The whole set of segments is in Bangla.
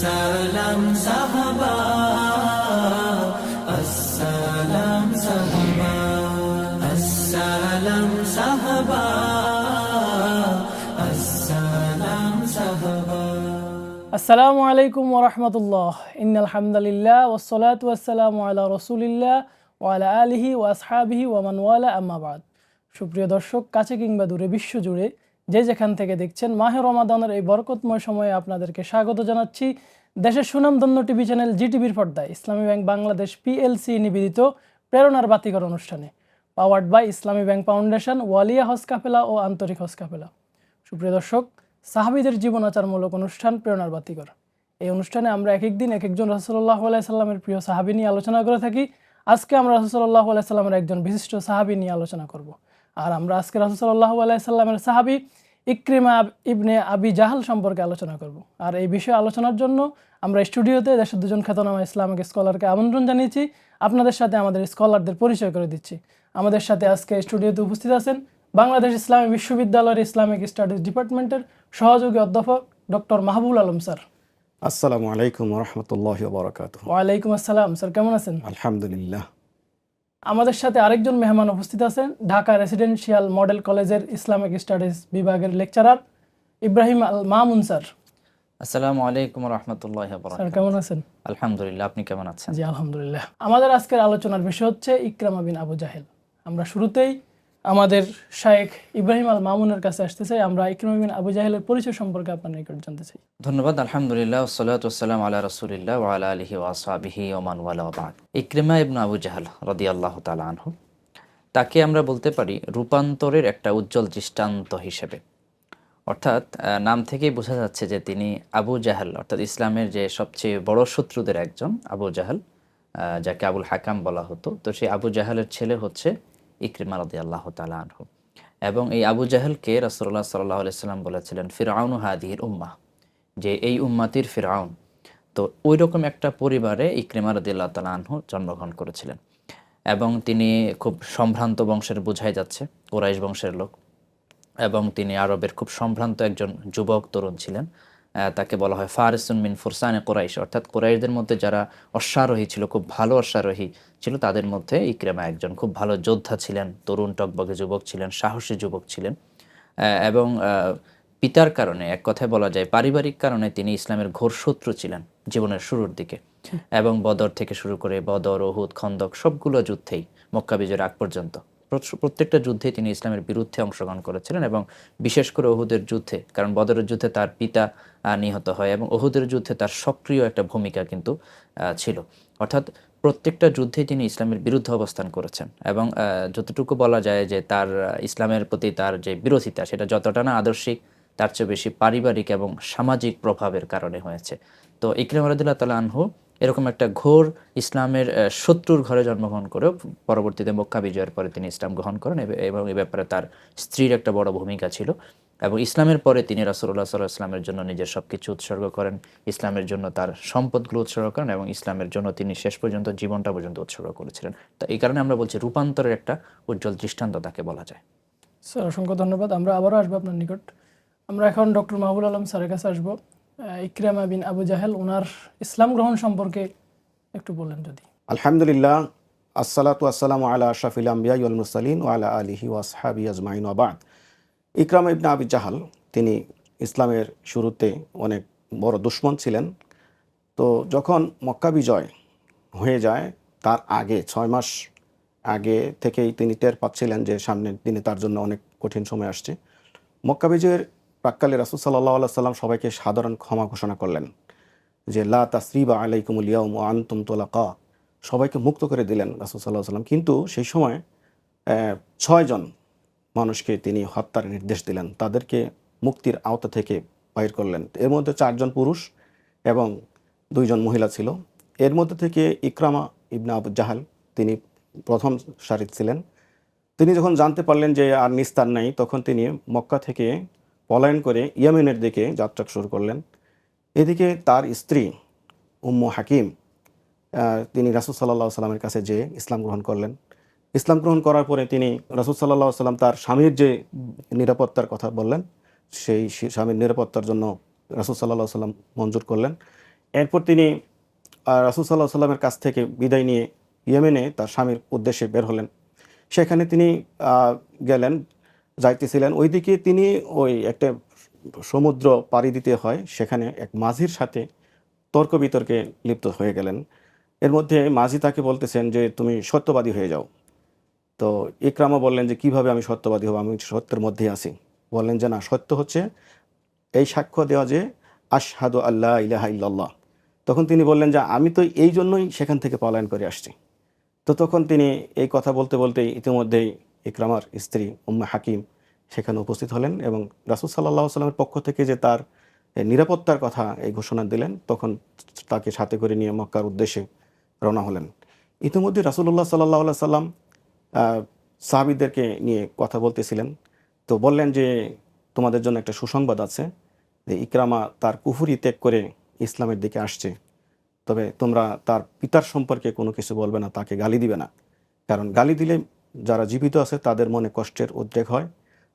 আসসালাম সাহাবা, আসসালাম সাহাবা, আসসালাম সাহাবা, আসসালাম সাহাবা। আসসালামু আলাইকুম ওয়া রাহমাতুল্লাহ। ইন্নাল হামদালিল্লাহ ওয়াসসালাতু ওয়াসসালামু আলা রাসূলিল্লাহ ওয়া আলা আলিহি ওয়া আসহাবিহি ওয়া মান ওয়ালা, আম্মা বাদ। সুপ্রিয় দর্শক, কাছে কিংবা দূরে বিশ্বজুড়ে যে যেখান থেকে দেখছেন, মাহে রমাদানের এই বরকতময় সময়ে আপনাদেরকে স্বাগত জানাচ্ছি দেশের সুনামধন্য টিভি চ্যানেল জিটিভির পর্দায় ইসলামী ব্যাংক বাংলাদেশ পিএলসি নিবেদিত প্রেরণার বাতিঘর অনুষ্ঠানে, powered by Islami bank foundation, ওয়ালিয়া হজ কাফেলা ও আন্তরিক হজ কাফেলা। সুপ্রিয় দর্শক, সাহাবীদের জীবনাচারমূলক অনুষ্ঠান প্রেরণার বাতিঘর। এই অনুষ্ঠানে আমরা এক একদিন এক একজন রাসূলুল্লাহ সাল্লাল্লাহু আলাইহি সাল্লামের প্রিয় সাহাবী নিয়ে আলোচনা করে থাকি। আজকে আমরা রাসূল সাল্লাল্লাহু আলাইহি সাল্লামের একজন বিশিষ্ট সাহাবী নিয়ে আলোচনা করব। আর আমরা আজকে রাসূল সাল্লাল্লাহু আলাইহি সাল্লামের সাহাবী ইকরিমা ইবনে আবি জাহল সম্পর্কে আলোচনা করব। আর এই বিষয়ে আলোচনার জন্য আমরা স্টুডিওতে দেশের দুজন খ্যাতনামা ইসলামিক স্কলারকে আমন্ত্রণ জানিয়েছি। আপনাদের সাথে আমাদের স্কলারদের পরিচয় করে দিচ্ছি। আমাদের সাথে আজকে স্টুডিওতে উপস্থিত আছেন বাংলাদেশ ইসলামী বিশ্ববিদ্যালয়ের ইসলামিক স্টাডিজ ডিপার্টমেন্টের সহযোগী অধ্যাপক ডক্টর মাহবুল আলম স্যার। আসসালামু আলাইকুম ওয়া রাহমাতুল্লাহি ওয়া বারাকাতুহু। ওয়ালাইকুম আসসালাম স্যার, কেমন আছেন? আলহামদুলিল্লাহ। আমাদের সাথে আরেকজন মেহমান উপস্থিত আছেন ঢাকা রেসিডেন্সিয়াল মডেল কলেজের ইসলামিক স্টাডিজ বিভাগের লেকচারার ইব্রাহিম আল মামুন স্যার। আসসালামু আলাইকুম রাহমাতুল্লাহি ওয়া স্যার বারাকাতুহু। কেমন আছেন? আলহামদুলিল্লাহ, আপনি কেমন আছেন? জি আলহামদুলিল্লাহ। আমাদের আজকের আলোচনার বিষয় হচ্ছে ইকরামা বিন আবু জাহেল। আমরা শুরুতেই আমাদের শায়েখ ইব্রাহিম আল মামুনের কাছে আসতে চাই। আমরা ইকরামা বিন আবু জাহেলের পরিচয় সম্পর্কে আপনার নিকট জানতে চাই। ধন্যবাদ। আলহামদুলিল্লাহ, ওয়াসসালাতু ওয়াসসালামু আলা রাসূলিল্লাহ ওয়া আলা আলিহি ওয়া আসহাবিহি ওয়া মান ওয়ালা, ওয়া বা'দ। ইকরিমা ইবনে আবু জাহল রাদিয়াল্লাহু তাআলা আনহু, তাকে আমরা বলতে পারি রূপান্তরের একটা উজ্জ্বল দৃষ্টান্ত হিসেবে। অর্থাৎ নাম থেকেই বোঝা যাচ্ছে যে তিনি আবু জাহল, অর্থাৎ ইসলামের যে সবচেয়ে বড় শত্রুদের একজন আবু জাহল, যাকে আবুল হাকাম বলা হতো। তো সেই আবু জাহলের ছেলে হচ্ছে ইকরিমা রাদিয়াল্লাহু তাআলা আনহু। এবং এই আবু জাহলকে রাসূলুল্লাহ সাল্লাল্লাহু আলাইহি সাল্লাম বলেছিলেন ফিরআউনু হাদিহিল উম্মাহ, যে এই উম্মাতির ফিরআউন। তো ওই রকম একটা পরিবারে ইকরিমা রাদিয়াল্লাহু তাআলা আনহু জন্মগ্রহণ করেছিলেন। এবং তিনি খুব সম্ভ্রান্ত বংশের, বোঝাই যাচ্ছে কুরাইশ বংশের লোক। এবং তিনি আরবের খুব সম্ভ্রান্ত একজন যুবক তরুণ ছিলেন। তাকে বলা হয় ফারিসুন মিন ফুরসানে কুরাইশ, অর্থাৎ কুরাইশদের মধ্যে যারা অশ্বারোহী ছিল, খুব ভালো অশ্বারোহী ছিল, তাদের মধ্যে ইকরিমা একজন। খুব ভালো যোদ্ধা ছিলেন, তরুণ টকবগে যুবক ছিলেন, সাহসী যুবক ছিলেন। এবং পিতার কারণে, এক কথায় বলা যায় পারিবারিক কারণে, তিনি ইসলামের ঘোর শত্রু ছিলেন জীবনের শুরুর দিকে। এবং বদর থেকে শুরু করে বদর, উহুদ, খন্দক সবগুলো যুদ্ধেই, মক্কা বিজয়ের আগ পর্যন্ত প্রত্যেকটা যুদ্ধে তিনি ইসলামের বিরুদ্ধে অংশগ্রহণ করেছিলেন। এবং বিশেষ করে উহুদের যুদ্ধে, কারণ বদরের যুদ্ধে তার পিতা নিহত হয় এবং উহুদের যুদ্ধে তার সক্রিয় একটা ভূমিকা কিন্তু ছিল। অর্থাৎ প্রত্যেকটা যুদ্ধেই তিনি ইসলামের বিরুদ্ধে অবস্থান করেছেন। এবং যতটুকু বলা যায় যে তার ইসলামের প্রতি তার যে বিরোধিতা, সেটা যতটা না আদর্শিক, তার চেয়ে বেশি পারিবারিক এবং সামাজিক প্রভাবের কারণে হয়েছে। তো ইকরিমা রাদিয়াল্লাহু তাআলা আনহু এরকম একটা ঘোর ইসলামের শত্রুর ঘরে জন্মগ্রহণ করেও পরবর্তীতে মক্কা বিজয়ের পরে তিনি ইসলাম গ্রহণ করেন। এবং এই ব্যাপারে তার স্ত্রীর একটা বড় ভূমিকা ছিল। এবং ইসলামের পরে তিনি রাসূলুল্লাহ সাল্লাল্লাহু আলাইহি ওয়াসাল্লামের জন্য নিজের সব কিছু উৎসর্গ করেন, ইসলামের জন্য তার সম্পদগুলো উৎসর্গ করেন, এবং ইসলামের জন্য তিনি শেষ পর্যন্ত জীবনটা পর্যন্ত উৎসর্গ করেছিলেন। তো এই কারণে আমরা বলছি রূপান্তরের একটা উজ্জ্বল দৃষ্টান্ত তাকে বলা যায়। স্যার অসংখ্য ধন্যবাদ। আমরা আবারও আসবো আপনার নিকট। আমরা এখন ডক্টর মাহবুল আলম স্যারের কাছে আসবো। ইকরিমা বিন আবু জাহেল, ওনার ইসলাম গ্রহণ সম্পর্কে একটু বললেন যদি। আলহামদুলিল্লাহ, আসসালাতু আসসালামু আলা আশরাফিল আমবিয়া ওয়াল মুরসালিন ওয়া আলা আলিহি ওয়া আসহাবিহি আজমাইন ওয়া বা'দ। ইকরামা ইবনে আবি জাহল তিনি ইসলামের শুরুতে অনেক বড় দুশমন ছিলেন। তো যখন মক্কা বিজয় হয়ে যায়, তার আগে 6 মাস আগে থেকেই তিনি টের পাচ্ছিলেন যে সামনের দিনে তার জন্য অনেক কঠিন সময় আসছে। মক্কা বিজয়ের প্রাক্কালে রাসূল সাল্লাল্লাহু আলাইহি ওয়াসাল্লাম সবাইকে সাধারণ ক্ষমা ঘোষণা করলেন যে লা তাসরিবা আলাইকুমুল ইয়াউম ওয়া আনতুম তুলাকা, সবাইকে মুক্ত করে দিলেন রাসূল সাল্লাল্লাহু আলাইহি ওয়াসাল্লাম। কিন্তু সেই সময় 6 জন মানুষকে তিনি হত্যার নির্দেশ দিলেন, তাদেরকে মুক্তির আওতা থেকে বাইর করলেন। এর মধ্যে 4 জন পুরুষ এবং 2 জন মহিলা ছিল। এর মধ্যে থেকে ইকরামা ইবনে আবু জাহল তিনি প্রথম সারিতে ছিলেন। তিনি যখন জানতে পারলেন যে আর নিস্তার নাই, তখন তিনি মক্কা থেকে পলায়ন করে ইয়েমেনের দিকে যাত্রা শুরু করলেন। এদিকে তার স্ত্রী উম্মু হাকিম তিনি রাসূল সাল্লাল্লাহু আলাইহি ওয়াসাল্লামের কাছে যেয়ে ইসলাম গ্রহণ করলেন। ইসলাম গ্রহণ করার পরে তিনি রাসূল সাল্লাল্লাহু আলাইহি ওয়াসাল্লাম তার স্বামীর যে নিরাপত্তার কথা বললেন, সেই স্বামীর নিরাপত্তার জন্য রাসূল সাল্লাল্লাহু আলাইহি ওয়াসাল্লাম মঞ্জুর করলেন। এরপর তিনি রাসূল সাল্লাল্লাহু আলাইহি সাল্লামের কাছ থেকে বিদায় নিয়ে ইয়েমেনে তার স্বামীর উদ্দেশ্যে বের হলেন। সেখানে তিনি গেলেন, যাইতেছিলেন। ওইদিকে তিনি ওই একটা সমুদ্র পাড়ি দিতে হয়, সেখানে এক মাঝির সাথে তর্ক বিতর্কে লিপ্ত হয়ে গেলেন। এর মধ্যে মাঝি তাকে বলতেছেন যে তুমি সত্যবাদী হয়ে যাও। তো ইকরামা বললেন যে কিভাবে আমি সত্যবাদী হব, আমি সত্যের মধ্যেই আছি। বললেন যে না, সত্য হচ্ছে এই সাক্ষ্য দেওয়া যে আশহাদু আল্লা ইলাহা ইল্লাল্লাহ। তখন তিনি বললেন যে আমি তো এই জন্যই সেখান থেকে পলায়ন করে আসছি। তো তখন তিনি এই কথা বলতে বলতেই ইতিমধ্যেই ইকরামার স্ত্রী উম্মে হাকিম সেখানে উপস্থিত হলেন এবং রাসূল সাল্লাল্লাহু আলাইহি সাল্লামের পক্ষ থেকে যে তার নিরাপত্তার কথা এই ঘোষণা দিলেন, তখন তাকে সাথে করে নিয়ে মক্কার উদ্দেশ্যে রওনা হলেন। ইতিমধ্যে রাসূলুল্লাহ সাল্লাল্লাহু আলাইহি সাল্লাম সাহাবীদেরকে নিয়ে কথা বলতেছিলেন। তো বললেন যে তোমাদের জন্য একটা সুসংবাদ আছে, যে ইকরামা তার কুফরি ত্যাগ করে ইসলামের দিকে আসছে। তবে তোমরা তার পিতার সম্পর্কে কোনো কিছু বলবে না, তাকে গালি দিবে না। কারণ গালি দিলে যারা জীবিত আছে তাদের মনে কষ্টের উদ্রেক হয়,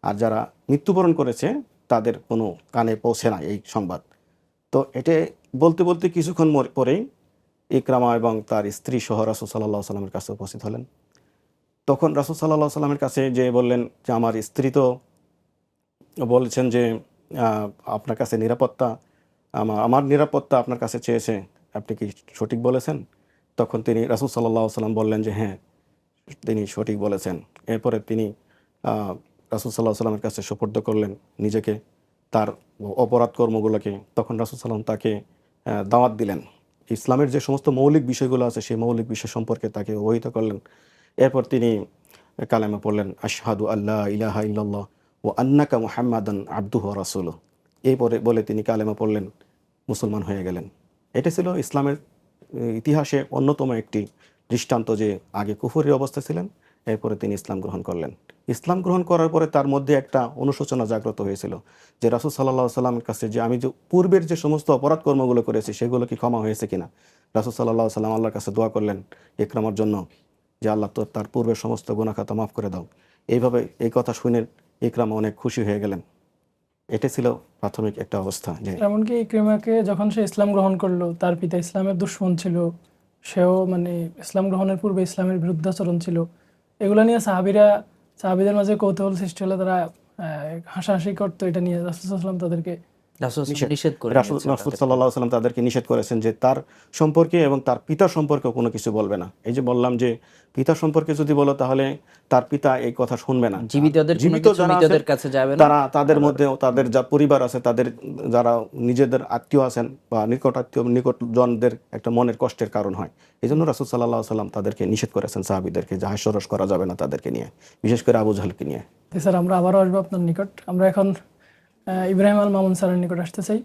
আর যারা মৃত্যুবরণ করেছে তাদের কোনো কানে পৌঁছে না এই সংবাদ। তো এটা বলতে বলতে কিছুক্ষণ পরেই ইকরামা এবং তার স্ত্রী সহ রাসূল সাল্লাল্লাহু আলাইহি সাল্লামের কাছে উপস্থিত হলেন। তখন রাসূল সাল্লাল্লাহু আলাইহি সাল্লামের কাছে যে বললেন যে আমার স্ত্রী তো বলেছেন যে আপনার কাছে নিরাপত্তা, আমার নিরাপত্তা আপনার কাছে চেয়েছে, আপনি কি সঠিক বলেছেন? তখন তিনি রাসূল সাল্লাল্লাহু আলাইহি সাল্লাম বললেন যে হ্যাঁ, তিনি সঠিক বলেছেন। এরপরে তিনি রাসূল সাল্লাল্লাহু আলাইহি সাল্লামের কাছে সুপর্দ করলেন নিজেকে, তার অপরাধ কর্মগুলোকে। তখন রাসূল সাল্লাম তাকে দাওয়াত দিলেন, ইসলামের যে সমস্ত মৌলিক বিষয়গুলো আছে সেই মৌলিক বিষয় সম্পর্কে তাকে অবহিত করলেন। এরপর তিনি কালেমা পড়লেন, আশহাদু আল্লা ইলাহা ইল্লাল্লাহ ওয়া আন্নাকা মুহাম্মাদান আবদুহু ওয়া রাসূলুহু। এরপরে বলে তিনি কালেমা পড়লেন, মুসলমান হয়ে গেলেন। এটা ছিল ইসলামের ইতিহাসে অন্যতম একটি দৃষ্টান্ত যে আগে কুফরি অবস্থা ছিলেন, এরপরে তিনি ইসলাম গ্রহণ করলেন। ইসলাম গ্রহণ করার পরে তার মধ্যে একটা অনুশোচনা জাগ্রত হয়েছিল যে রাসূল সাল্লাল্লাহু আলাইহি সাল্লামের কাছে যে আমি যে পূর্বের যে সমস্ত অপরাধ কর্মগুলো করেছি সেগুলো কি ক্ষমা হয়েছে কিনা। রাসূল সাল্লাল্লাহু আলাইহি সাল্লাম আল্লাহর কাছে দোয়া করলেন ইকরামার জন্য যে আল্লাহ তো তার পূর্বের সমস্ত গুনাহ খাতা মাফ করে দাও। এইভাবে এই কথা শুনে ইকরামা অনেক খুশি হয়ে গেলেন। এটা ছিল প্রাথমিক একটা অবস্থা। যে এমনকি ইকরিমাকে যখন সে ইসলাম গ্রহণ করলো, তার পিতা ইসলামের দুশমন ছিল, সেও মানে ইসলাম গ্রহণের পূর্বে ইসলামের বিরুদ্ধাচরণ ছিল। এগুলো নিয়ে সাহাবীদের মাঝে কৌতূহল সৃষ্টি হলে তারা হাসাহাসি করতো এটা নিয়ে। রাসূল সাল্লাল্লাহু আলাইহি ওয়াসাল্লাম তাদেরকে রাসূল নিষেধ করে রাসূল সাল্লাল্লাহু আলাইহি ওয়াসাল্লাম তাদেরকে নিষেধ করেছেন যে তার সম্পর্কে এবং তার পিতা সম্পর্কে কোনো কিছু বলবে না। এই যে বললাম যে পিতা সম্পর্কে যদি বলো তাহলে তার পিতা এই কথা শুনবে না। জীবিত যারা মৃতদের কাছে যাবে না, তারা তাদের মধ্যে তাদের যা পরিবার আছে, তাদের যারা নিজেদের আত্মীয় আছেন বা নিকটজনদের একটা মনের কষ্টের কারণ হয়। এই জন্য রাসূল সাল্লাল্লাহু আলাইহি ওয়াসাল্লাম তাদেরকে নিষেধ করেছেন সাহাবীদেরকে যে হাস্যরস করা যাবে না তাদেরকে নিয়ে, বিশেষ করে আবু জাহলকে নিয়ে। স্যার আমরা আবারও আসবো আপনার নিকট। আমরা এখন ইব্রাহিম আল মামুন স্যারের নিকট আসতে চাই।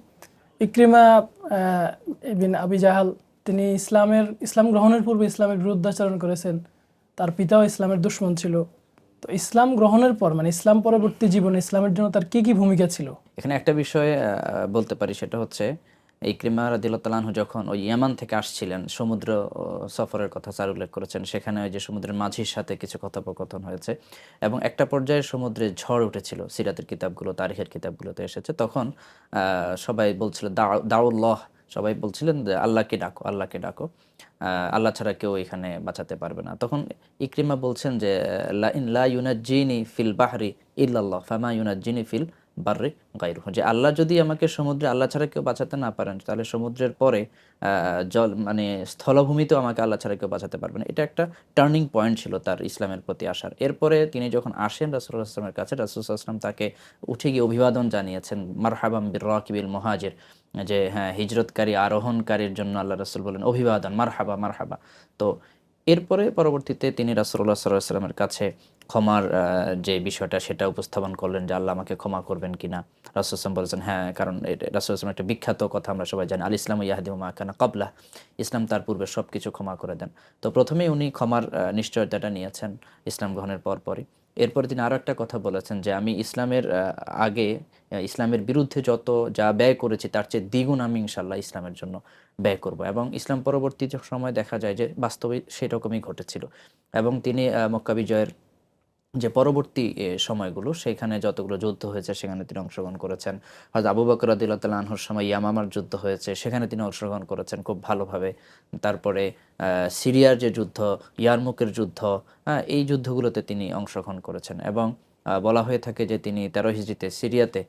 ইকরিমা ইবনে আবি জাহাল তিনি ইসলাম গ্রহণের পূর্বে ইসলামের বিরুদ্ধাচরণ করেছেন, তার পিতাও ইসলামের দুশমন ছিল। তো ইসলাম গ্রহণের পর মানে ইসলাম পরবর্তী জীবনে ইসলামের জন্য তার কি কি ভূমিকা ছিল? এখানে একটা বিষয় বলতে পারি, সেটা হচ্ছে ইকরিমা রাদিয়াল্লাহু তাআলা আনহু যখন ওই ইয়ামান থেকে আসছিলেন, সমুদ্র সফরের কথা স্যার উল্লেখ করেছেন, সেখানে ওই যে সমুদ্রের মাঝির সাথে কিছু কথোপকথন হয়েছে এবং একটা পর্যায়ে সমুদ্রে ঝড় উঠেছিল। সিরাতের কিতাবগুলো, তারিখের কিতাবগুলোতে এসেছে। তখন সবাই বলছিল দাউল্লাহ, সবাই বলছিলেন যে আল্লাহকে ডাকো, আল্লাহকে ডাকো, আল্লাহ ছাড়া কেউ এখানে বাঁচাতে পারবে না। তখন ইকরিমা বলছেন যে লা ইউনাজ্জিনি ফিল বাহরি ইল্লাল্লাহ ফামা ইউনাজ্জিনি ফিল বাররে গায়রুহু, যে আল্লাহ যদি আমাকে সমুদ্রে, আল্লাহ ছাড়া কেউ বাঁচাতে না পারেন, তাহলে সমুদ্রের পরে জল মানে স্থলভূমিতেও আমাকে আল্লাহ ছাড়া কেউ বাঁচাতে পারবে না। এটা একটা টার্নিং পয়েন্ট ছিল তার ইসলামের প্রতি আসার। এরপরে তিনি যখন আসেন রাসূলুল্লাহ সাল্লাল্লাহু আলাইহি ওয়াসাল্লামের কাছে, রাসূল সাল্লাল্লাহু আলাইহি ওয়াসাল্লাম তাকে উঠে গিয়ে অভিবাদন জানিয়েছেন, মারহাবাম বির রাকিবিল মুহাজির, যে হ্যাঁ, হিজরতকারী আরোহণকারীর জন্য আল্লাহ রাসূল বলেন অভিবাদন, মারহাবা মারহাবা। তো এরপরে পরবর্তীতে তিনি রাসূলুল্লাহ সাল্লাল্লাহু আলাইহি ওয়াসাল্লামের কাছে ক্ষমার যে বিষয়টা সেটা উপস্থাপন করলেন যে আল্লাহ আমাকে ক্ষমা করবেন কিনা। রাসূল সাল্লাল্লাহু আলাইহি ওয়াসাল্লাম বলেছেন হ্যাঁ, কারণ রাসূল সাল্লাল্লাহু আলাইহি ওয়াসাল্লাম একটা বিখ্যাত কথা আমরা সবাই জানি, আল ইসলামু ইয়াহদিমু মা কানা ক্বাবলা, ইসলাম তার পূর্বে সব কিছু ক্ষমা করে দেন। তো প্রথমেই উনি ক্ষমার নিশ্চয়তাটা নিয়েছেন ইসলাম গ্রহণের পরপরই। এরপরে তিনি আরও একটা কথা বলেছেন যে আমি ইসলামের আগে ইসলামের বিরুদ্ধে যত যা ব্যয় করেছি তার চেয়ে দ্বিগুণ আমি ইনশাআল্লাহ ইসলামের জন্য ব্যয় করব। এবং ইসলাম পরবর্তী সময় দেখা যায় যে বাস্তবে সেরকমই ঘটেছিল। এবং তিনি মক্কা বিজয়ের যে পরবর্তী সময়গুলো সেখানে যতগুলো যুদ্ধ হয়েছে সেখানে তিনি অংশগ্রহণ করেছেন। হযরত আবু বকর রাদিয়াল্লাহু তাআলা আনহুর সময় ইয়ামামার যুদ্ধ হয়েছে, সেখানে তিনি অংশগ্রহণ করেছেন খুব ভালোভাবে। তারপরে সিরিয়ার যে যুদ্ধ, ইয়ারমুকের যুদ্ধ, এই যুদ্ধগুলোতে তিনি অংশগ্রহণ করেছেন এবং বলা হয়ে থাকে যে তিনি 13 হিজরিতে সিরিয়াতে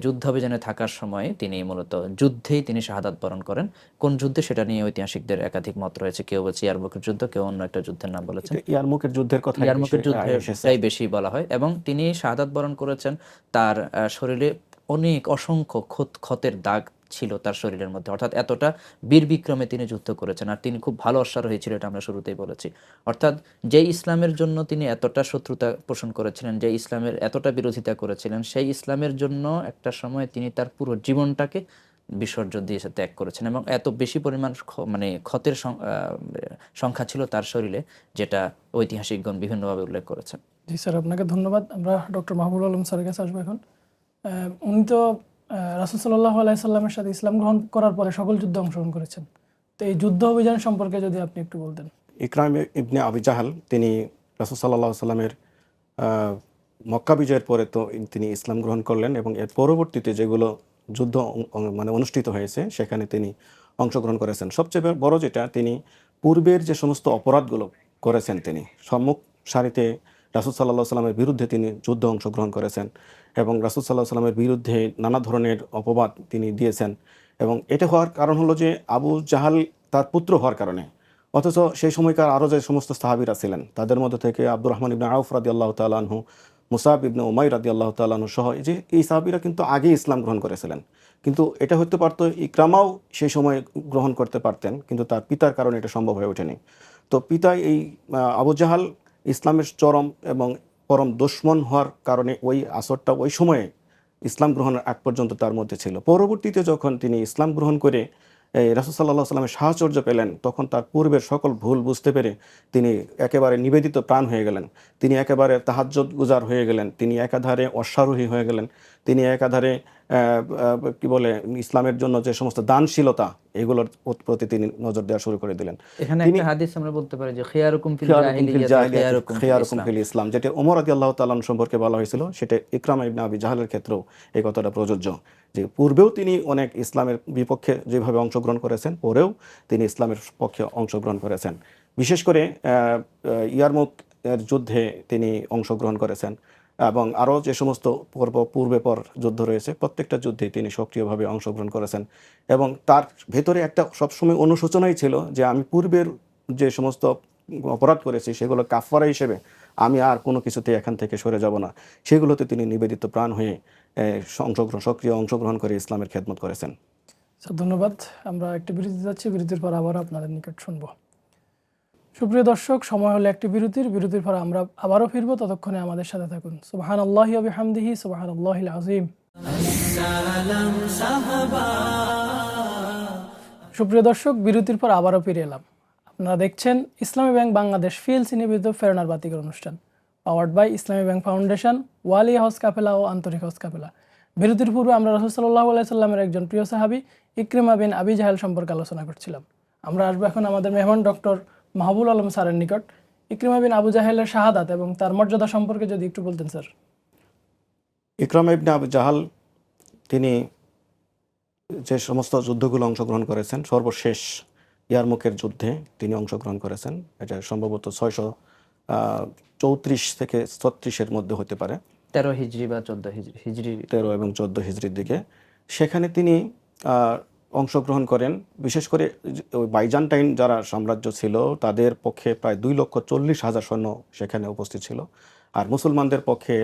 যুদ্ধাভিযানে থাকার সময় তিনি মূলত যুদ্ধেই তিনি শাহাদাত বরণ করেন। কোন যুদ্ধে সেটা নিয়ে ঐতিহাসিকদের একাধিক মত রয়েছে। কেউ বলছে ইয়ারমুকের যুদ্ধ, কেউ অন্য একটা যুদ্ধের নাম বলেছেন। ইয়ারমুকের যুদ্ধের কথা ইয়ারমুকের যুদ্ধটাই বেশি বলা হয় এবং তিনি শাহাদাত বরণ করেছেন। তার শরীরে অনেক অসংখ্য ক্ষতের দাগ ছিল তার শরীরের মধ্যে, অর্থাৎ এতটা বীর বিক্রমে তিনি যুদ্ধ করেছেন। আর তিনি খুব ভালো অশ্বারোহী ছিল, এটা আমরা শুরুতেই বলেছি। অর্থাৎ যে ইসলামের জন্য তিনি এতটা শত্রুতা পোষণ করেছিলেন, যে ইসলামের এতটা বিরোধিতা করেছিলেন, সেই ইসলামের জন্য একটা সময় তিনি তার পুরো জীবনটাকে বিসর্জন দিয়ে ত্যাগ করেছেন এবং এত বেশি পরিমাণ মানে ক্ষতের সংখ্যা ছিল তার শরীরে, যেটা ঐতিহাসিকগণ বিভিন্নভাবে উল্লেখ করেছেন। জি স্যার, আপনাকে ধন্যবাদ। আমরা ডক্টর মাহবুবুল আলম স্যারের কাছে আসবো এখন। উনি তো রাসূল সাল্লাল্লাহু আলাইহি সাল্লামের সাথে ইসলাম গ্রহণ করার পরে সকল যুদ্ধে অংশগ্রহণ করেছেন। তো এই যুদ্ধ অভিযান সম্পর্কে যদি আপনি একটু বলতেন। ইকরাম ইবনে আবি জাহাল তিনি রাসূল সাল্লাল্লাহু আলাইহি সাল্লামের মক্কা বিজয়ের পরে তো তিনি ইসলাম গ্রহণ করলেন এবং এর পরবর্তীতে যেগুলো যুদ্ধ মানে অনুষ্ঠিত হয়েছে সেখানে তিনি অংশগ্রহণ করেছেন। সবচেয়ে বড় যেটা, তিনি পূর্বের যে সমস্ত অপরাধগুলো করেছেন, তিনি সম্মুখ সারিতে রাসূল সাল্লাল্লাহু আলাইহি সাল্লামের বিরুদ্ধে তিনি যুদ্ধ অংশগ্রহণ করেছেন এবং রাসূল সাল্লাল্লাহু আলাইহি সাল্লামের বিরুদ্ধে নানা ধরনের অপবাদ তিনি দিয়েছেন। এবং এটা হওয়ার কারণ হলো যে আবু জাহাল তার পুত্র হওয়ার কারণে। অথচ সেই সময়কার আরও যে সমস্ত সাহাবীরা ছিলেন তাদের মধ্যে থেকে আব্দুর রহমান ইবনে আউফ রাদিয়াল্লাহু তাআলা আনহু, মুসাব ইবনে উমাইর রাদিয়াল্লাহু তাআলা আনহু সহ এই সাহাবীরা কিন্তু আগেই ইসলাম গ্রহণ করেছিলেন। কিন্তু এটা হতে পারতো ইকরামাও সেই সময় গ্রহণ করতে পারতেন, কিন্তু তার পিতার কারণে এটা সম্ভব হয়ে ওঠেনি। তো পিতা এই আবু জাহাল ইসলামের চরম এবং পরম দুশমন হওয়ার কারণে ওই আসরটা ওই সময়ে ইসলাম গ্রহণের আগ পর্যন্ত তার মধ্যে ছিল। পরবর্তীতে যখন তিনি ইসলাম গ্রহণ করে রাসূল সাল্লাল্লাহু আলাইহি সাল্লামের সাহচর্য পেলেন, তখন তার পূর্বের সকল ভুল বুঝতে পেরে তিনি একেবারে নিবেদিত প্রাণ হয়ে গেলেন। তিনি একেবারে তাহাজ্জুদ গুজার হয়ে গেলেন, তিনি একাধারে অশ্বারোহী হয়ে গেলেন, তিনি একাধারে কি বলে ইসলামের জন্য যে সমস্ত দানশীলতা এগুলোর প্রতি তিনি নজর দেওয়া শুরু করে দিলেন। এখানে একটা হাদিস আমরা বলতে পারি যে খিয়ারুকুম ফিল খিয়ারুকুম ফিল ইসলাম, যেটা ওমর রাদিয়াল্লাহু তাআলা সম্পর্কে বলা হয়েছিল, সেটা ইকরামা ইবনে আবি জাহালের ক্ষেত্রেও এই কথাটা প্রযোজ্য। যে পূর্বেও তিনি অনেক ইসলামের বিপক্ষে যেভাবে অংশগ্রহণ করেছেন, পরেও তিনি ইসলামের পক্ষে অংশগ্রহণ করেছেন। বিশেষ করে ইয়ারমুক এর যুদ্ধে তিনি অংশগ্রহণ করেছেন এবং আরও যে সমস্ত পূর্বে পর যুদ্ধ রয়েছে প্রত্যেকটা যুদ্ধেই তিনি সক্রিয়ভাবে অংশগ্রহণ করেছেন। এবং তার ভেতরে একটা সবসময় অনুশোচনাই ছিল যে আমি পূর্বের যে সমস্ত অপরাধ করেছি সেগুলো কাফারা হিসেবে আমি আর কোনো কিছুতে এখান থেকে সরে যাব না। সেগুলোতে তিনি নিবেদিত প্রাণ হয়ে সক্রিয় অংশগ্রহণ করে ইসলামের খেদমত করেছেন। স্যার ধন্যবাদ। আমরা একটি বিরতি যাচ্ছি, বিরতির পর আবার আপনাদের নিকট শুনব। সুপ্রিয় দর্শক, সময় হলো একটি বিরতির পর আমরা আবারও ফিরবো। ততক্ষণে আমাদের সাথে থাকুন। সুবহানাল্লাহি ওয়া বিহামদিহি, সুবহানাল্লাহিল আযীম। সুপ্রিয় দর্শক, বিরতির পর আবারও ফিরে এলাম। আপনারা দেখছেন ইসলামী ব্যাংক বাংলাদেশ পিএলসি নিবেদিত ফেরেনার বাতিকের অনুষ্ঠান, powered by Islami bank foundation, ওয়ালিয়া হজ কাফেলা ও আন্তরিক হজ কাফেলা। বিরতির পূর্বে আমরা রাসূল সাল্লাল্লাহু আলাইহি সাল্লামের একজন প্রিয় সাহাবী ইকরিমা বিন আবি জাহেল সম্পর্কে আলোচনা করছিলাম। আমরা আসবো এখন আমাদের মেহমান ডক্টর মাহবুবুল আলম স্যারের নিকট। ইকরিমা বিন আবু জাহেলের শাহাদাত এবং তার মর্যাদা সম্পর্কে যদি একটু বলতেন স্যার। ইকরামা ইবনে আবু জাহাল তিনি যে সমস্ত যুদ্ধগুলো অংশগ্রহণ করেছেন, সর্বশেষ ইয়ারমুকের যুদ্ধে তিনি অংশগ্রহণ করেছেন। এটা সম্ভবত 634 থেকে 36-এর মধ্যে হতে পারে, 13 হিজরি বা 14 হিজরি 13 এবং 14 হিজরির দিকে। সেখানে তিনি অংশগ্রহণ করেন। বিশেষ করে ওই বাইজান্টাইন যারা সাম্রাজ্য ছিল তাদের পক্ষে প্রায় 2,40,000 সৈন্য সেখানে উপস্থিত ছিল, আর মুসলমানদের পক্ষে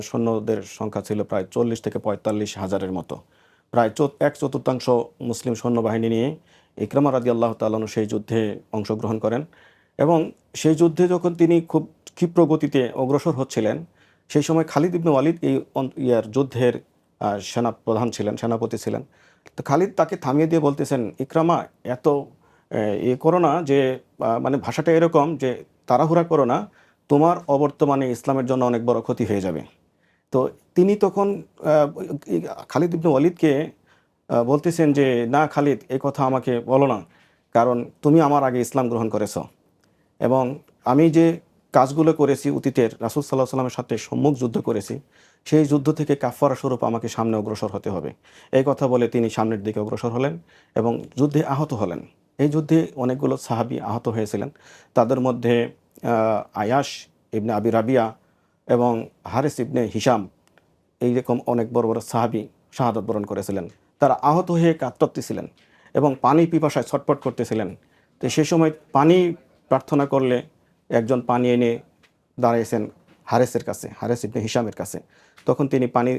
সৈন্যদের সংখ্যা ছিল প্রায় 40 থেকে 45,000-এর মতো। প্রায় 1/4 মুসলিম সৈন্যবাহিনী নিয়ে ইকরামা রাদিয়াল্লাহু তাআলা আনহু সেই যুদ্ধে অংশগ্রহণ করেন। এবং সেই যুদ্ধে যখন তিনি খুব ক্ষিপ্র গতিতে অগ্রসর হচ্ছিলেন, সেই সময় খালিদ ইবনে ওয়ালিদ এই যুদ্ধের সেনাপতি ছিলেন। তো খালিদ তাকে থামিয়ে দিয়ে বলতেছেন, ইকরামা এত করো না, যে মানে ভাষাটা এরকম যে তাড়াহুড়া করো না, তোমার অবর্তমানে ইসলামের জন্য অনেক বড় ক্ষতি হয়ে যাবে। তো তিনি তখন খালিদ ইবনে ওয়ালিদকে বলতেছেন যে না খালিদ, এই কথা আমাকে বলো না, কারণ তুমি আমার আগে ইসলাম গ্রহণ করেছ এবং আমি যে কাজগুলো করেছি অতীতের রাসূল সাল্লাল্লাহু আলাইহি সাল্লামের সাথে সম্মুখ যুদ্ধ করেছি, সেই যুদ্ধ থেকে কাফফারা স্বরূপ আমাকে সামনে অগ্রসর হতে হবে। এই কথা বলে তিনি সামনের দিকে অগ্রসর হলেন এবং যুদ্ধে আহত হলেন। এই যুদ্ধে অনেকগুলো সাহাবী আহত হয়েছিলেন। তাদের মধ্যে আয়াশ ইবনে আবি রাবিয়া এবং হারিস ইবনে হিশাম এইরকম অনেক বড় বড় সাহাবী শাহাদাত বরণ করেছিলেন। তারা আহত হয়ে কাতরাতেছিলেন এবং পানি পিপাসায় ছটফট করতেছিলেন। তো সেই সময় পানি প্রার্থনা করলে একজন পানি এনে দাঁড়িয়েছেন হারেসের কাছে, হারেস ইবনে হিশামের কাছে। তখন তিনি পানি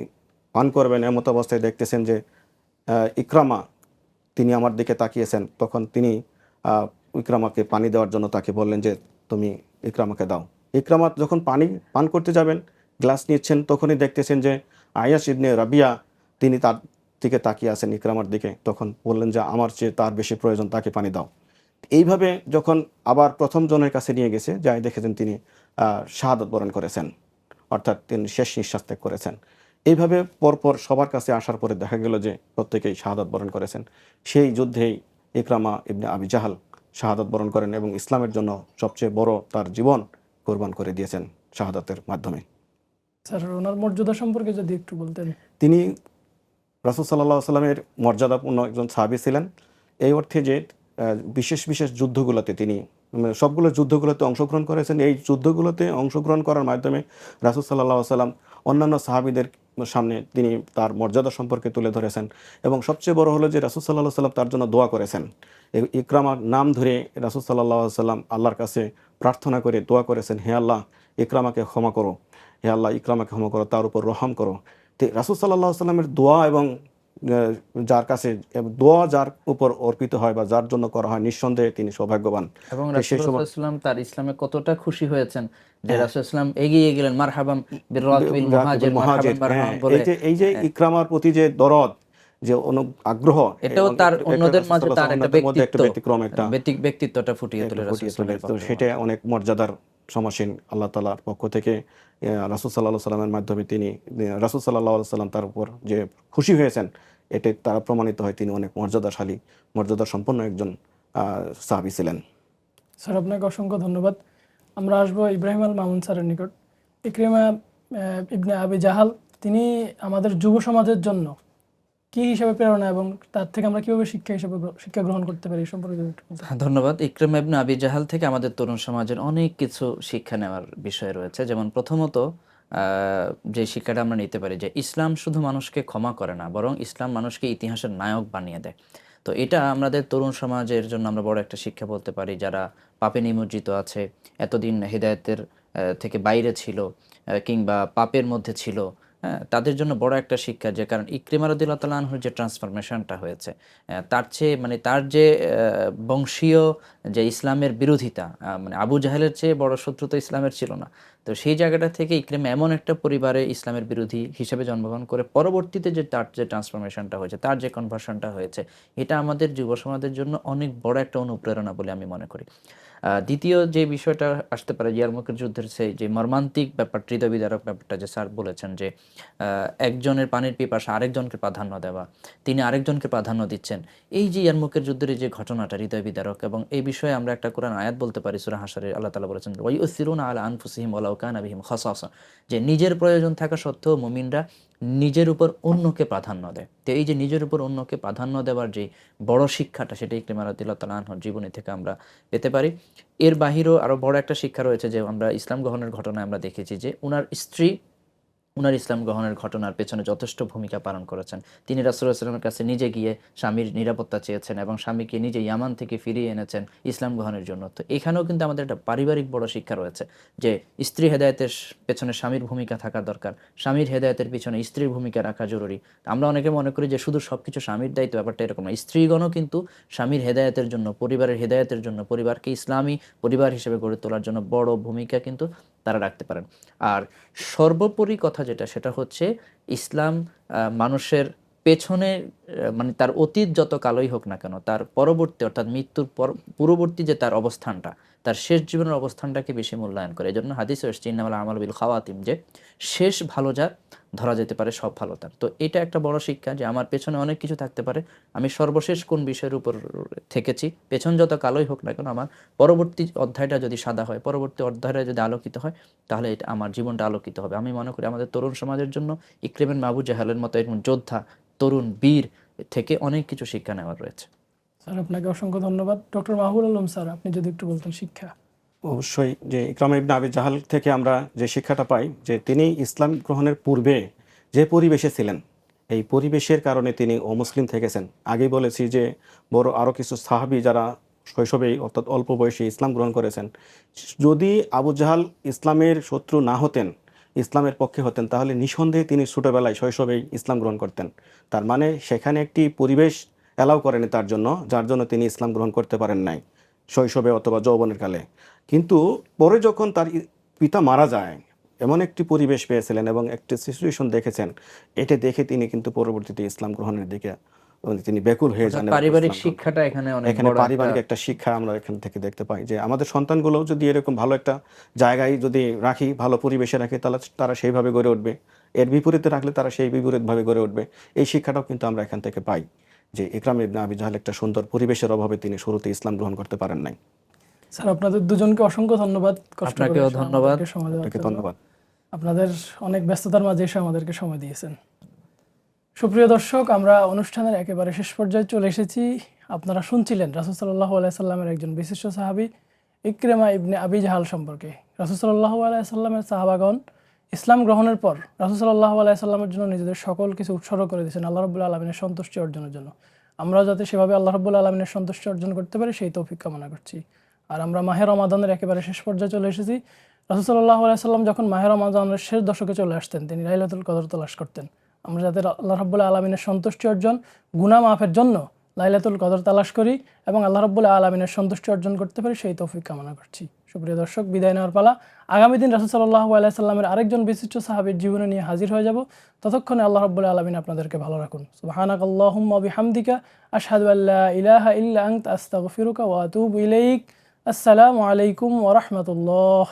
পান করবেন, এমত অবস্থায় দেখতেছেন যে ইকরামা তিনি আমার দিকে তাকিয়েছেন। তখন তিনি ইকরামাকে পানি দেওয়ার জন্য তাকে বললেন যে তুমি ইকরামাকে দাও। ইকরামা যখন পানি পান করতে যাবেন, গ্লাস নিচ্ছেন, তখনই দেখতেছেন যে আয়াশ ইবনে রাবিয়া তিনি তার দিকে তাকিয়ে আছেন ইকরামার দিকে। তখন বললেন যে আমার চেয়ে তার বেশি প্রয়োজন, তাকে পানি দাও। এইভাবে যখন আবার প্রথম জনের কাছে নিয়ে গেছে, যাই দেখেছেন তিনি শাহাদাত বরণ করেছেন, অর্থাৎ তিনি শেষ নিঃশ্বাস ত্যাগ করেছেন। এইভাবে পরপর সবার কাছে আসার পরে দেখা গেল যে প্রত্যেকেই শাহাদাত বরণ করেছেন। সেই যুদ্ধেই ইকরামা ইবনে আবি জাহাল শাহাদাত বরণ করেন এবং ইসলামের জন্য সবচেয়ে বড় তার জীবন কোরবান করে দিয়েছেন শাহাদাতের মাধ্যমে। স্যার ওনার মর্যাদা সম্পর্কে যদি একটু বলতেন। তিনি রাসূল সাল্লাল্লাহু আলাইহি ওয়াসাল্লামের মর্যাদাপূর্ণ একজন সাহাবী ছিলেন, এই অর্থে যে বিশেষ বিশেষ যুদ্ধগুলোতে তিনি সবগুলো যুদ্ধগুলোতে অংশগ্রহণ করেছেন। এই যুদ্ধগুলোতে অংশগ্রহণ করার মাধ্যমে রাসূল সাল্লাল্লাহু আলাইহি ওয়াসাল্লাম অন্যান্য সাহাবীদের সামনে তিনি তার মর্যাদা সম্পর্কে তুলে ধরেছেন। এবং সবচেয়ে বড় হলো যে রাসূল সাল্লাল্লাহু আলাইহি ওয়াসাল্লাম তার জন্য দোয়া করেছেন। ইকরামার নাম ধরে রাসূল সাল্লাল্লাহু আলাইহি ওয়াসাল্লাম আল্লাহর কাছে প্রার্থনা করে দোয়া করেছেন, হে আল্লাহ ইকরামাকে ক্ষমা করো, হে আল্লাহ ইকরামাকে ক্ষমা করো, তার উপর রহম করো। তো রাসূল সাল্লাল্লাহু আলাইহি ওয়াসাল্লামের দোয়া এবং যার কাছে দোয়া যার উপর অর্পিত হয় বা যার জন্য করা হয়, নিঃসন্দেহে তিনি সৌভাগ্যবান। এবং রাসূলুল্লাহ তার ইসলামে কতটা খুশি হয়েছেন যে রাসূলুল্লাহ এগিয়ে গেলেন মারহাবাম বির মুহাজির মারহাবাম বলে। এই যে ইকরামার প্রতি যে দরদ, যে আগ্রহ, এটাও তার অন্যদের মাঝে তার একটা ব্যক্তিক্রম, একটা ব্যক্তিত্বটা ফুটিয়ে তোলে তো সেটা অনেক মর্যাদার সমাসীন। আল্লাহ তাআলার পক্ষ থেকে রাসূল সাল্লাল্লাহু আলাইহি সাল্লামের মাধ্যমে তিনি রাসূল সাল্লাল্লাহু আলাইহি সাল্লাম তার উপর যে খুশি হয়েছেন, এতে তারা প্রমাণিত হয় তিনি অনেক মর্যাদাশালী, মর্যাদা সম্পন্ন একজন সাহাবী ছিলেন। স্যার আপনাকে অসংখ্য ধন্যবাদ। আমরা আসবো ইব্রাহিম আল মামুন স্যারের নিকট। ইকরিমা ইবনে আবি জাহাল তিনি আমাদের যুব সমাজের জন্য কি হিসাবে প্রেরণা এবং তার থেকে আমরা কিভাবে শিক্ষা গ্রহণ করতে পারি সম্পর্কে একটু বলতে। ধন্যবাদ। ইকরামা ইবনে আবি জাহাল থেকে আমাদের তরুণ সমাজের অনেক কিছু শিক্ষা নেওয়ার বিষয় রয়েছে। যেমন প্রথমত যে শিক্ষাটা আমরা নিতে পারি যে ইসলাম শুধু মানুষকে ক্ষমা করে না, বরং ইসলাম মানুষকে ইতিহাসের নায়ক বানিয়ে দেয়। তো এটা আমাদের তরুণ সমাজের জন্য আমরা বড় একটা শিক্ষা বলতে পারি, যারা পাপে নিমজ্জিত আছে, এতদিন হেদায়েতের থেকে বাইরে ছিল কিংবা পাপের মধ্যে ছিল, তাদের জন্য বড় একটা শিক্ষা। যে কারণ ইকরিমা রাদিয়াল্লাহু তাআলা আনহুর যে ট্রান্সফরমেশনটা হয়েছে, তার চেয়ে মানে তার যে বংশীয় যে ইসলামের বিরোধিতা, মানে আবু জাহেলের চেয়ে বড় শত্রু তো ইসলামের ছিল না। তো সেই জায়গাটা থেকে ইকরিমা এমন একটা পরিবারে ইসলামের বিরোধী হিসেবে জন্মগ্রহণ করে পরবর্তীতে যে তার যে ট্রান্সফরমেশনটা হয়েছে, তার যে কনভার্সনটা হয়েছে, এটা আমাদের যুব সমাজের জন্য অনেক বড় একটা অনুপ্রেরণা বলে আমি মনে করি। দ্বিতীয় যে বিষয়টা আসতে পারে ইয়ারমুকের যুদ্ধের সেই যে মর্মান্তিক ব্যাপার, হৃদয় বিদারক ব্যাপারটা যে স্যার বলেছেন যে একজনের পানির পিপাসা আরেকজনকে প্রাধান্য দেওয়া, তিনি আরেকজনকে প্রাধান্য দিচ্ছেন। এই যে ইয়ারমুকের যুদ্ধের যে ঘটনাটা হৃদয় বিদারক, এবং এই বিষয়ে আমরা একটা কোরআন আয়াত বলতে পারি সূরা হাশরে আল্লাহ তাআলা বলেছেন ওয়ায়ুসিরুনা আলা আনফুসিহিম ওয়ালাউ কানা বিহিম খাসাসা, যে নিজের প্রয়োজন থাকা সত্ত্বেও মুমিনরা নিজের উপর অন্যকে প্রাধান্য দেয়। তো এই যে নিজের উপর অন্যকে প্রাধান্য দেওয়ার যে বড় শিক্ষাটা, সেটা ইকরিমা রাদিয়াল্লাহু তাআলা আনহুর জীবনী থেকে আমরা পেতে পারি। এর বাহিরেও আরও বড় একটা শিক্ষা রয়েছে যে আমরা ইসলাম গ্রহণের ঘটনায় আমরা দেখেছি যে উনার স্ত্রী উনার ইসলাম গ্রহণের ঘটনার পেছনে যথেষ্ট ভূমিকা পালন করেছেন। তিনি রাসূলুল্লাহ সাল্লাল্লাহু আলাইহি ওয়াসাল্লামের কাছে নিজে গিয়ে স্বামীর নিরাপত্তা চেয়েছেন এবং স্বামীকে নিজে ইয়ামান থেকে ফিরিয়ে এনেছেন ইসলাম গ্রহণের জন্য। তো এখানেও কিন্তু আমাদের একটা পারিবারিক বড় শিক্ষা রয়েছে যে স্ত্রী হেদায়েতের পেছনে স্বামীর ভূমিকা থাকা দরকার, স্বামীর হেদায়েতের পিছনে স্ত্রীর ভূমিকা রাখা জরুরি। আমরা অনেকে মনে করি যে শুধু সবকিছু স্বামীর দায়িত্ব, ব্যাপারটা এরকম না। স্ত্রীগণও কিন্তু স্বামীর হেদায়েতের জন্য, পরিবারের হেদায়েতের জন্য, পরিবারকে ইসলামী পরিবার হিসেবে গড়ে তোলার জন্য বড় ভূমিকা কিন্তু তারা রাখতে পারেন। আর সর্বোপরি কথা যেটা, সেটা হচ্ছে ইসলাম মানুষের পেছনে মানে তার অতীত যত কালোই হোক না কেন, তার পরবর্তী অর্থাৎ মৃত্যুর পূর্ববর্তী যে তার অবস্থানটা, তার শেষ জীবনের অবস্থানটাকে বেশি মূল্যায়ন করে। এই জন্য হাদিসে এসেছে ইন্নামাল আমালু বিল খাওয়াতিম, যে শেষ ভালো যার ধরা যেতে পারে সব ভালো তার। তো এটা একটা বড় শিক্ষা যে আমার পেছনে অনেক কিছু থাকতে পারে, আমি সর্বশেষ কোন বিষয়ের উপর থেকেছি, পেছন যত কালোই হোক না কেন, আমার পরবর্তী অধ্যায়টা যদি সাদা হয়, পরবর্তী অধ্যায়টা যদি আলোকিত হয়, তাহলে এটা আমার জীবনটা আলোকিত হবে। আমি মনে করি আমাদের তরুণ সমাজের জন্য ইকরিমা ইবনে আবু জাহালের মতো একজন যোদ্ধা, তরুণ বীর থেকে অনেক কিছু শিক্ষা নেওয়ার রয়েছে। স্যার আপনাকে অসংখ্য ধন্যবাদ। ডক্টর মাহবুবুল আলম স্যার, আপনি যদি একটু বলতেন শিক্ষা। অবশ্যই যে ইকরামা ইবনে আবি জাহাল থেকে আমরা যে শিক্ষাটা পাই, যে তিনি ইসলাম গ্রহণের পূর্বে যে পরিবেশে ছিলেন, এই পরিবেশের কারণে তিনি অমুসলিম থেকেছেন। আগেই বলেছি যে বড় আরও কিছু সাহাবী যারা শৈশবেই অর্থাৎ অল্প বয়সে ইসলাম গ্রহণ করেছেন, যদি আবু জাহাল ইসলামের শত্রু না হতেন, ইসলামের পক্ষে হতেন, তাহলে নিঃসন্দেহে তিনি ছোটোবেলায় শৈশবেই ইসলাম গ্রহণ করতেন। তার মানে সেখানে একটি পরিবেশ অ্যালাউ করেনি তার জন্য, যার জন্য তিনি ইসলাম গ্রহণ করতে পারেন নাই শৈশবে অথবা যৌবনের কালে। কিন্তু পরে যখন তার পিতা মারা যায়, এমন একটি পরিবেশ পেয়েছিলেন এবং একটি সিচুয়েশন দেখেছেন, এটা দেখে তিনি কিন্তু পরবর্তীতে ইসলাম গ্রহণের দিকে তিনি ব্যাকুল হয়ে যান। পারিবারিক শিক্ষাটা এখানে অনেক এখানে বড় পারিবারিক একটা শিক্ষা আমরা এখান থেকে দেখতে পাই, যে আমাদের সন্তানগুলো যদি এরকম ভালো একটা জায়গায় যদি রাখি, ভালো পরিবেশে রাখি, তাহলে তারা সেইভাবে গড়ে উঠবে। এর বিপরীতে রাখলে তারা সেই বিপরীতভাবে গড়ে উঠবে। এই শিক্ষাটাও কিন্তু আমরা এখান থেকে পাই, যে ইকরাম ইবনে আবি জাহাল একটা সুন্দর পরিবেশের অভাবে তিনি শুরুতে ইসলাম গ্রহণ করতে পারেন নাই। স্যার আপনাদের দুজনকে অসংখ্য ধন্যবাদ। কষ্ট করে আপনাকেও ধন্যবাদ। আমাদেরকে সময় দেওয়ার আপনাকে জন্য। ধন্যবাদ। আপনাদের অনেক ব্যস্ততার মাঝে এসে আমাদেরকে সময় দিয়েছেন। সুপ্রিয় দর্শক, আমরা অনুষ্ঠানের একেবারে শেষ পর্যায়ে চলে এসেছি। আপনারা শুনছিলেন রাসূল সাল্লাল্লাহু আলাইহি সাল্লামের একজন বিশিষ্ট সাহাবী ইকরিমা ইবনে আবি জাহাল সম্পর্কে। রাসূল সাল্লাল্লাহু আলাইহি সাল্লামের সাহাবাগণ ইসলাম গ্রহণের পর রাসূল সাল্লাল্লাহু আলাইহি সাল্লামের জন্য নিজেদের সকল কিছু উৎসর্গ করে দিয়েছেন আল্লাহ রাব্বুল আলামিনের সন্তুষ্টি অর্জনের জন্য। আমরাও যাতে সেভাবে আল্লাহ রাব্বুল আলামিনের সন্তুষ্টি অর্জন করতে পারি সেই তৌফিক কামনা করছি। আর আমরা মাহে রমাদানের একেবারে শেষ পর্যায়ে চলে এসেছি। রাসূল সাল্লাল্লাহু আলাইহি সাল্লাম যখন মাহে রমাদানের শেষ দশকে চলে আসতেন, তিনি লাইলাতুল কদর তালাশ করতেন। আমরা যাতে আল্লাহ রাব্বুল আলামিনের সন্তুষ্টি অর্জন, গুনাহ মাফের জন্য লাইলাতুল কদর তালাশ করি এবং আল্লাহ রাব্বুল আলামিনের সন্তুষ্টি অর্জন করতে পারি সেই তৌফিক কামনা করছি। সুপ্রিয় দর্শক, বিদায় নেওয়ার পালা। আগামী দিন রাসূল সাল্লাল্লাহু আলাইহি সাল্লামের আরেকজন বিশিষ্ট সাহাবীর জীবনী নিয়ে হাজির হয়ে যাব। ততক্ষণে আল্লাহ রাব্বুল আলামিন আপনাদেরকে ভালো রাখুন। সুবহানাকাল্লাহুম্মা বিহামদিকা আশহাদু আল্লা ইলাহা ইল্লা আনতা আস্তাগফিরুকা ওয়া আতুবু ইলাইক। আসসালামু আলাইকুম ওয়া রাহমাতুল্লাহ।